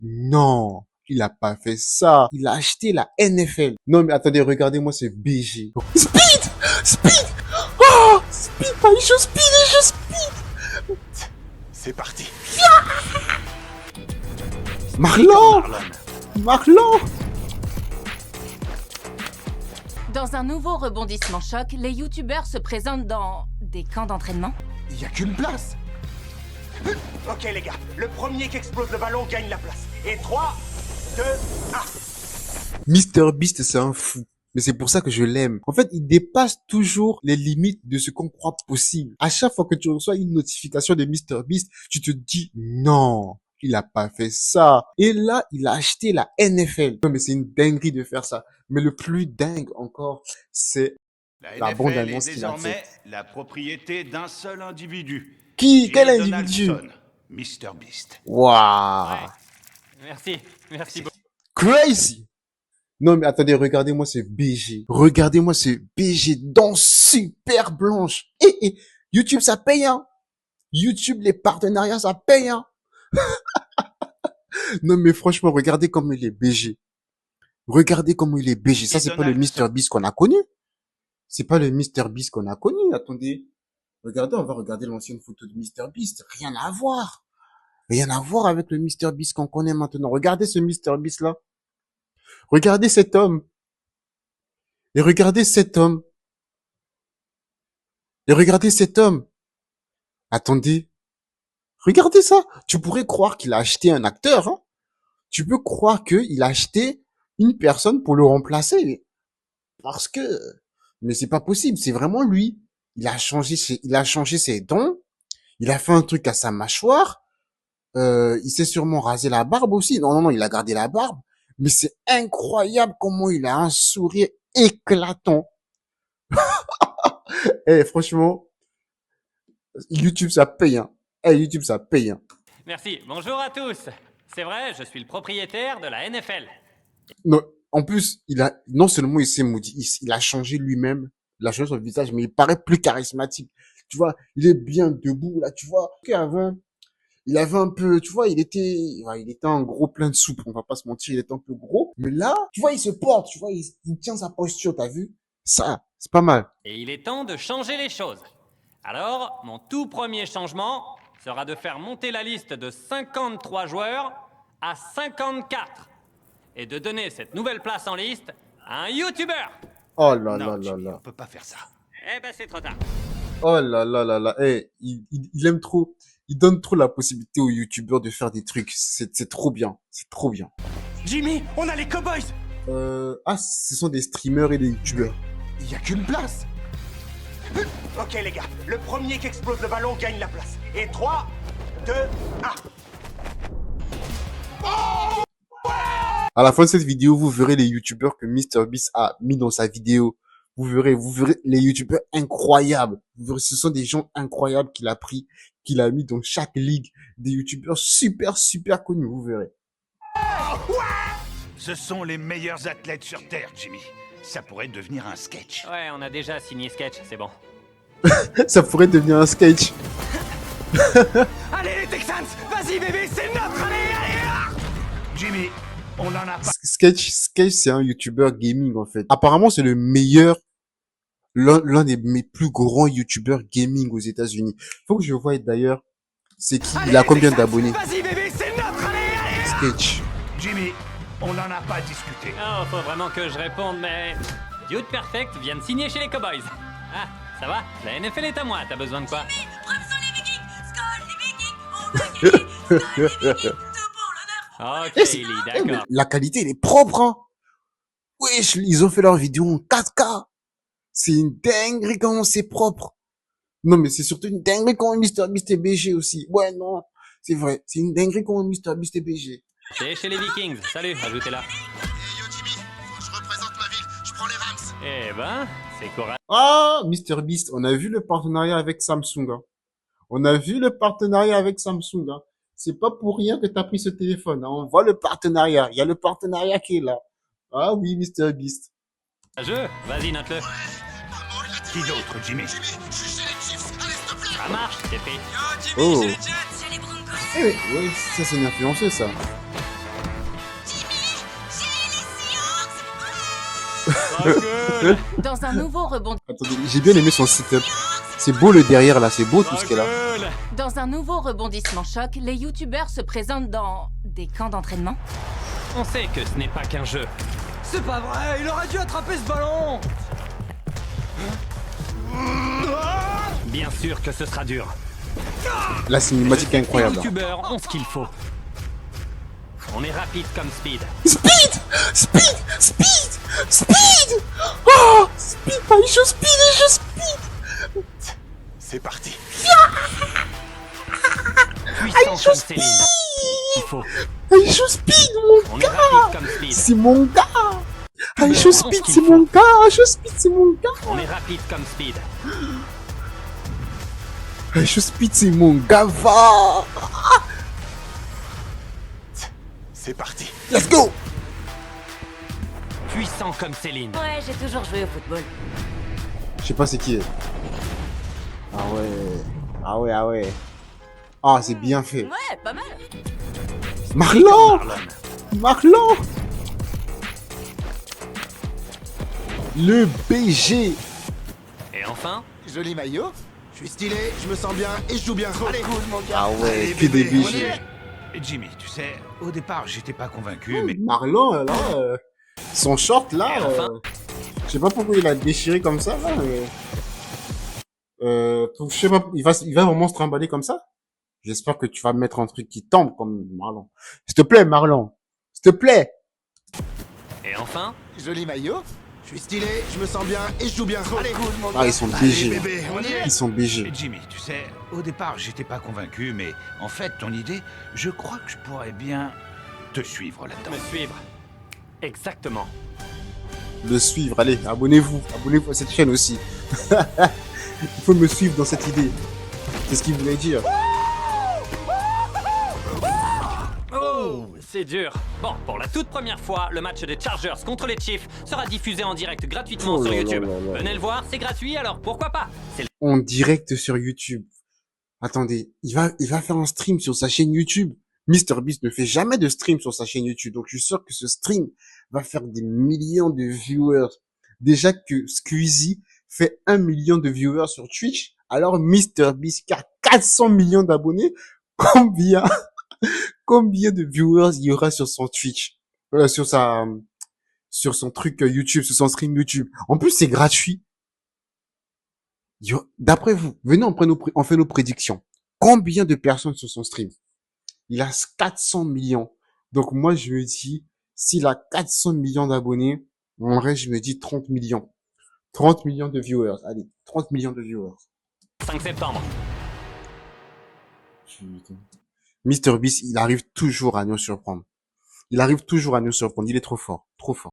non, il a pas fait ça. Il a acheté la NFL. Non, mais attendez, regardez-moi ce BG. Speed! Speed! Oh! Speed, pas il joue Speed, il joue Speed! C'est parti. Marlon! Marlon! Dans un nouveau rebondissement choc, les youtubeurs se présentent dans des camps d'entraînement. Il y a qu'une place. Ok les gars, le premier qui explose le ballon gagne la place. Et 3, 2, 1. MrBeast, c'est un fou. Mais c'est pour ça que je l'aime. En fait, il dépasse toujours les limites de ce qu'on croit possible. À chaque fois que tu reçois une notification de MrBeast, tu te dis non, il a pas fait ça. Et là, il a acheté la NFL. Non, mais c'est une dinguerie de faire ça. Mais le plus dingue encore, c'est la NFL bande-annonce est qu'il a désormais faite. la propriété d'un seul individu. Qui? Quel Jay individu? Donaldson, MrBeast. Waouh! Merci beaucoup. Crazy! Non, mais attendez, regardez-moi ce BG. Regardez-moi ce BG dents super blanches. Et YouTube, ça paye, hein. YouTube, les partenariats, ça paye, hein. Non, mais franchement, regardez comme il est BG. Regardez comment il est BG. Ça, c'est pas le MrBeast qu'on a connu. C'est pas le MrBeast qu'on a connu. Attendez. Regardez, on va regarder l'ancienne photo de MrBeast. Rien à voir. Rien à voir avec le MrBeast qu'on connaît maintenant. Regardez ce MrBeast là. Regardez cet homme. Et regardez cet homme. Et regardez cet homme. Attendez. Regardez ça. Tu pourrais croire qu'il a acheté un acteur, hein. Tu peux croire qu'il a acheté une personne pour le remplacer. Parce que, mais c'est pas possible. C'est vraiment lui. Il a changé ses dents. Il a fait un truc à sa mâchoire. Il s'est sûrement rasé la barbe aussi. Non, il a gardé la barbe. Mais c'est incroyable comment il a un sourire éclatant. Eh, franchement, YouTube, ça paye, hein. Eh, YouTube, ça paye, hein. Merci. Bonjour à tous. C'est vrai, je suis le propriétaire de la NFL. Non, en plus, non seulement il s'est maudit, il a changé lui-même. Il a changé son visage, mais il paraît plus charismatique. Tu vois, il est bien debout, là, tu vois. Avant, il avait un peu, tu vois, il était un gros plein de soupe, on va pas se mentir, il était un peu gros. Mais là, tu vois, il se porte, tu vois, il tient sa posture, t'as vu? Ça, c'est pas mal. Et il est temps de changer les choses. Alors, mon tout premier changement sera de faire monter la liste de 53 joueurs à 54 et de donner cette nouvelle place en liste à un youtubeur. Oh là Non, là là Jimmy, là. on peut pas faire ça. Eh ben, c'est trop tard. Oh là là là là. Eh, il aime trop. Il donne trop la possibilité aux youtubeurs de faire des trucs. C'est trop bien. C'est trop bien. Jimmy, on a les Cowboys. Ce sont des streamers et des youtubeurs. Il y a qu'une place. Ok les gars, le premier qui explose le ballon gagne la place. Et 3, 2, 1. À la fin de cette vidéo, vous verrez les youtubeurs que MrBeast a mis dans sa vidéo. Vous verrez les youtubeurs incroyables. Vous verrez, ce sont des gens incroyables qu'il a pris, qu'il a mis dans chaque ligue. Des youtubeurs super, super connus, vous verrez. Ce sont les meilleurs athlètes sur Terre, Jimmy. Ça pourrait devenir un sketch. Ouais, on a déjà signé sketch, c'est bon. Ça pourrait devenir un sketch. Allez les Texans, vas-y bébé, c'est notre allez. Jimmy, on en a pas. Sketch, c'est un youtubeur gaming, en fait. Apparemment, c'est le meilleur, l'un des mes plus grands youtubeurs gaming aux États-Unis. Faut que je voie d'ailleurs, c'est qui, il a combien d'abonnés? Vas-y bébé, c'est notre allez. Sketch. Jimmy, on n'en a pas discuté. Oh, faut vraiment que je réponde, mais... Dude Perfect vient de signer chez les Cowboys. Ah, ça va? La NFL est à moi, t'as besoin de quoi? Ok, Lily, d'accord. La qualité, elle est propre, hein. Wesh, ils ont fait leur vidéo en 4K. C'est une dinguerie comment c'est propre. Non, mais c'est surtout une dinguerie comment MrBeast est BG aussi. Ouais, non. C'est vrai. C'est une dinguerie comment MrBeast est BG. C'est chez les Vikings. Salut, ajoutez-la. Hey yo Jimmy, faut que je représente ma ville. Je prends les Rams. Eh ben, c'est courageux. Ah, MrBeast, on a vu le partenariat avec Samsung, hein. On a vu le partenariat avec Samsung, hein. C'est pas pour rien que t'as pris ce téléphone, hein. On voit le partenariat. Il y a le partenariat qui est là. Ah oui, MrBeast. Vas-y, note-le. Qui d'autre, Jimmy? Ça marche, c'est fait. Oh. Eh, ouais, ça c'est une influenceuse, ça. Recule. Dans un nouveau rebondissement. Attendez, j'ai bien aimé son setup. C'est beau le derrière là, c'est beau tout ce qu'elle a. Recule. Dans un nouveau rebondissement choc, les youtubeurs se présentent dans des camps d'entraînement. On sait que ce n'est pas qu'un jeu. C'est pas vrai, il aurait dû attraper ce ballon. Bien sûr que ce sera dur. La cinématique est Les incroyable. youtubeurs ont ce qu'il faut. On est rapide comme Speed. Speed! Speed! Speed! Speed! Oh! Speed! Ah, il joue Speed! Il joue Speed! C'est parti. Puissant comme Céline. Il faut. Ah, il joue Speed, mon On est gars! rapide comme Speed. C'est mon gars! Ah, il joue Speed, c'est mon gars! Ah, il joue Speed, c'est mon gars! On est rapide comme Speed. Ah, il joue Speed, c'est mon gars! Va! C'est parti. Let's go! Puissant comme Céline. Ouais, j'ai toujours joué au football. Je sais pas c'est qui. Ah ouais. Ah ouais, ah ouais. Ah, c'est bien fait. Ouais, pas mal. Marlon! Marlon! Le BG! Et enfin, Joli maillot. Je suis stylé, je me sens bien et je joue bien. Allez, mon gars. Ah ouais, Allez, que des bébé, on y BG. est. Jimmy, tu sais, au départ, j'étais pas convaincu, mais Marlon, là, son short, là, Et enfin je sais pas pourquoi il a déchiré comme ça, là, mais... je sais pas, il va vraiment se trimballer comme ça? J'espère que tu vas mettre un truc qui tombe comme Marlon. S'il te plaît, Marlon. S'il te plaît. et enfin, Joli maillot. Je suis stylé, je me sens bien et je joue bien. Allez, mon Ah, gars. ils sont Allez, BG. bébé, on y est. Ils sont BG. Jimmy, tu sais, au départ, j'étais pas convaincu, mais en fait, ton idée, je crois que je pourrais bien te suivre là-dedans. me suivre. Exactement. Le suivre, allez, abonnez-vous. Abonnez-vous à cette chaîne aussi. Il faut me suivre dans cette idée. C'est ce qu'il voulait dire. Oh, c'est dur. Bon, pour la toute première fois, le match des Chargers contre les Chiefs sera diffusé en direct gratuitement Oh sur là YouTube. là là là. Venez le voir, c'est gratuit, alors pourquoi pas? C'est En direct sur YouTube. Attendez, il va faire un stream sur sa chaîne YouTube. MrBeast ne fait jamais de stream sur sa chaîne YouTube. Donc, je suis sûr que ce stream va faire des millions de viewers. Déjà que Squeezie fait 1 million de viewers sur Twitch. Alors, MrBeast qui a 400 millions d'abonnés, combien de viewers il y aura sur son Twitch? Sur son truc YouTube, sur son stream YouTube. En plus, c'est gratuit. D'après vous, venez, on fait nos prédictions. Combien de personnes sur son stream? Il a 400 millions. Donc moi, je me dis, s'il a 400 millions d'abonnés, en vrai, je me dis 30 millions. 30 millions de viewers. Allez, 30 millions de viewers. 5 septembre. Putain. MrBeast, il arrive toujours à nous surprendre. Il arrive toujours à nous surprendre. Il est trop fort. Trop fort.